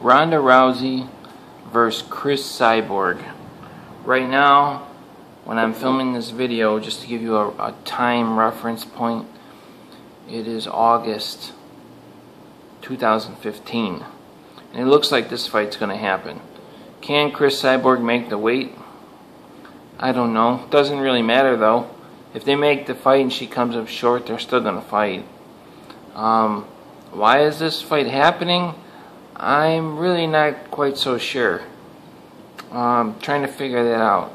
Ronda Rousey versus Cyborg. Right now, when I'm filming this video, just to give you a time reference point, it is August 2015. And it looks like this fight's going to happen. Can Cyborg make the weight? I don't know. Doesn't really matter though. If they make the fight and she comes up short, they're still going to fight. Why is this fight happening? I'm really not quite so sure. Trying to figure that out.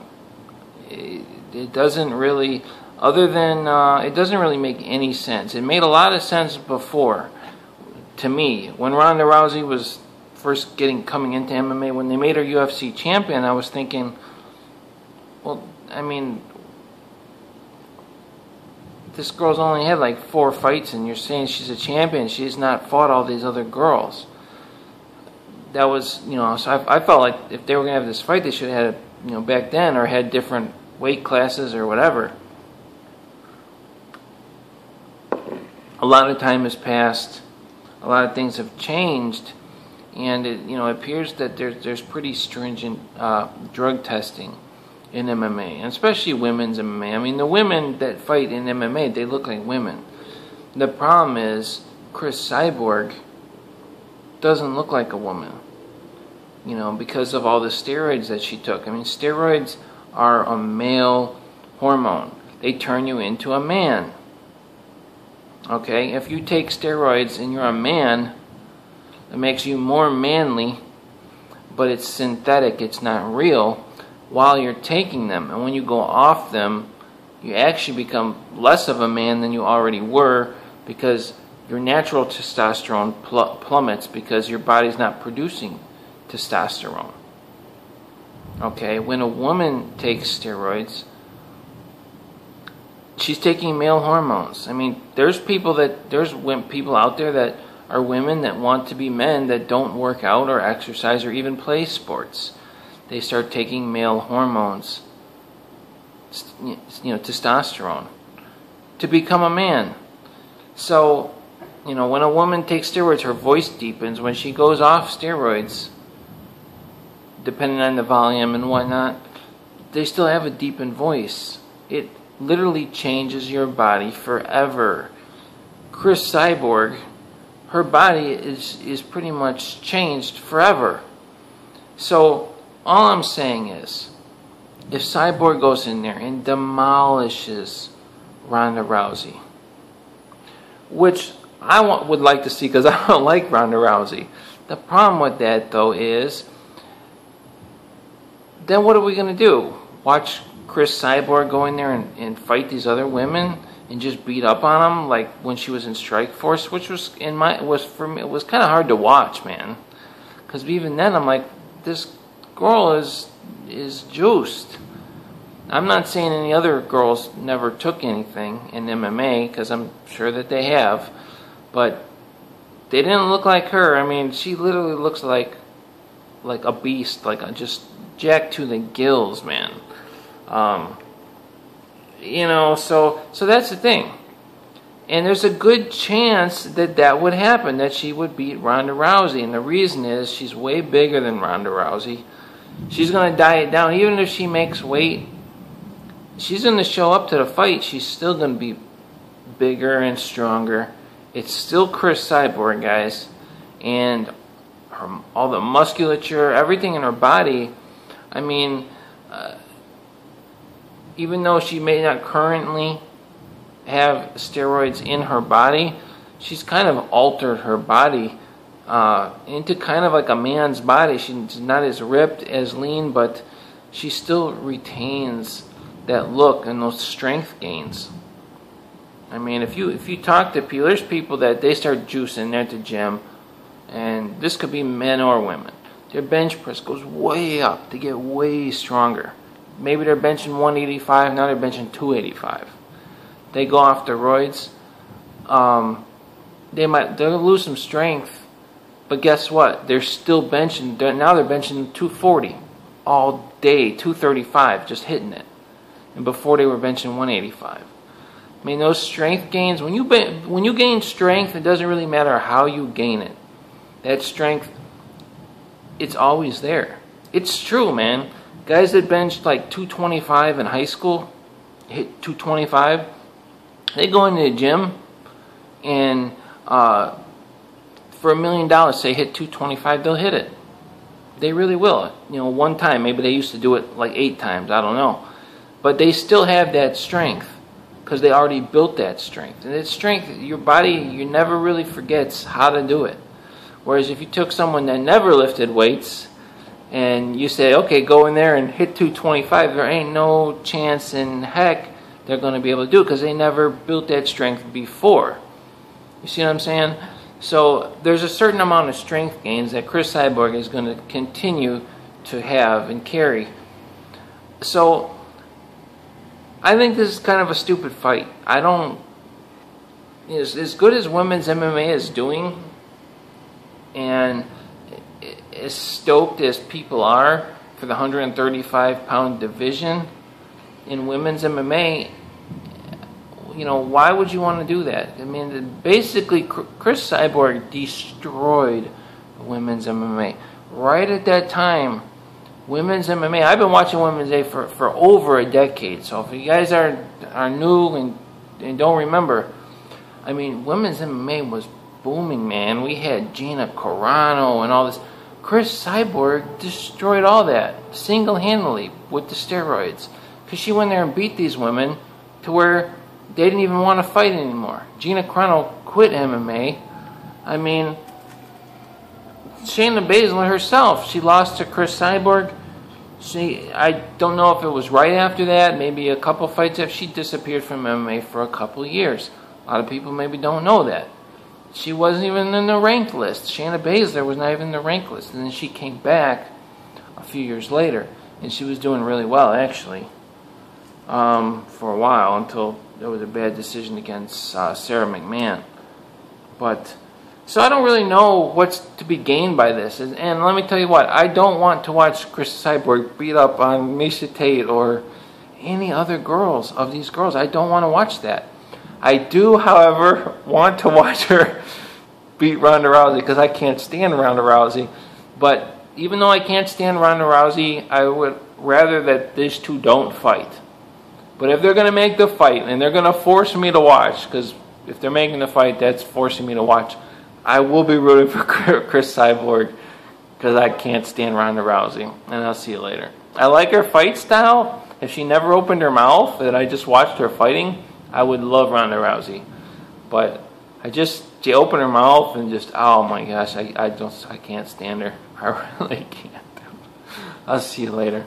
It doesn't really, it doesn't really make any sense. It made a lot of sense before, to me. When Ronda Rousey was first coming into MMA, when they made her UFC champion, I was thinking, well, I mean, this girl's only had like 4 fights and you're saying she's a champion. She's not fought all these other girls. That was, so I felt like if they were going to have this fight, they should have had it, back then, or had different weight classes or whatever. A lot of time has passed. A lot of things have changed. And it appears that there's pretty stringent drug testing in MMA, and especially women's MMA. I mean, the women that fight in MMA, they look like women. The problem is Cyborg doesn't look like a woman, because of all the steroids that she took. I mean, steroids are a male hormone. They turn you into a man. Okay, if you take steroids and you're a man, it makes you more manly, but it's synthetic, it's not real while you're taking them. And when you go off them, you actually become less of a man than you already were, because your natural testosterone plummets because your body's not producing testosterone. Okay, when a woman takes steroids, she's taking male hormones. I mean, there's people out there that are women that want to be men that don't work out or exercise or even play sports. They start taking male hormones, testosterone, to become a man. So, when a woman takes steroids, her voice deepens. When she goes off steroids, depending on the volume and whatnot, they still have a deepened voice. It literally changes your body forever. Cyborg, her body is pretty much changed forever. So all I'm saying is, if Cyborg goes in there and demolishes Ronda Rousey, which I would like to see, because I don't like Ronda Rousey. The problem with that, though, is, then what are we going to do? Watch Cyborg go in there and fight these other women and just beat up on them like when she was in Strikeforce, which was for me, it was kind of hard to watch, man. Because even then, I'm like, this girl is juiced. I'm not saying any other girls never took anything in MMA, because I'm sure that they have, but they didn't look like her. I mean, she literally looks like a beast, just jacked to the gills, man. So that's the thing. And there's a good chance that would happen, that she would beat Ronda Rousey. And the reason is, she's way bigger than Ronda Rousey. She's going to diet down. Even if she makes weight, she's going to show up to the fight. She's still going to be bigger and stronger. It's still Cyborg, guys. And all the musculature, everything in her body, I mean, even though she may not currently have steroids in her body, she's kind of altered her body into kind of like a man's body. She's not as ripped, as lean, but she still retains that look and those strength gains. I mean, if you talk to people, there's people that they start juicing there at the gym, and this could be men or women. Their bench press goes way up. They get way stronger. Maybe they're benching 185, now they're benching 285. They go off the roids. They'll lose some strength, but guess what? They're still benching. Now they're benching 240 all day, 235, just hitting it. And before they were benching 185. I mean, those strength gains, when you gain strength, it doesn't really matter how you gain it. That strength it's always there. It's true, man. Guys that benched like 225 in high school, hit 225, they go into the gym and for $1 million, say hit 225, they'll hit it. They really will. You know, one time. Maybe they used to do it like 8 times. I don't know. But they still have that strength because they already built that strength. And that strength, your body, you never really forgets how to do it. Whereas if you took someone that never lifted weights and you say, okay, go in there and hit 225, there ain't no chance in heck they're going to be able to do it because they never built that strength before. You see what I'm saying? So there's a certain amount of strength gains that Chris Cyborg is going to continue to have and carry. So I think this is kind of a stupid fight. I don't... As good as women's MMA is doing, and as stoked as people are for the 135-pound division in women's MMA, you know, why would you want to do that? I mean, basically, Chris Cyborg destroyed women's MMA. Right at that time, women's MMA, I've been watching women's MMA for over a decade. So if you guys are new and don't remember, I mean, women's MMA was booming, man. We had Gina Carano and all this. Chris Cyborg destroyed all that single-handedly with the steroids. Because she went there and beat these women to where they didn't even want to fight anymore. Gina Carano quit MMA. I mean, Shayna Baszler herself, she lost to Chris Cyborg. I don't know if it was right after that, maybe a couple fights after, she disappeared from MMA for a couple of years. A lot of people maybe don't know that. She wasn't even in the ranked list. Shayna Baszler was not even in the ranked list. And then she came back a few years later, and she was doing really well, actually, for a while, until there was a bad decision against Sarah McMahon. But so I don't really know what's to be gained by this. And let me tell you what, I don't want to watch Chris Cyborg beat up on Miesha Tate or any other girls of these girls. I don't want to watch that. I do, however, want to watch her beat Ronda Rousey because I can't stand Ronda Rousey. But even though I can't stand Ronda Rousey, I would rather that these two don't fight. But if they're going to make the fight and they're going to force me to watch, because if they're making the fight, that's forcing me to watch, I will be rooting for Chris Cyborg because I can't stand Ronda Rousey. And I'll see you later. I like her fight style. If she never opened her mouth and I just watched her fighting, I would love Ronda Rousey. But she opened her mouth and just, oh my gosh, I can't stand her. I really can't. I'll see you later.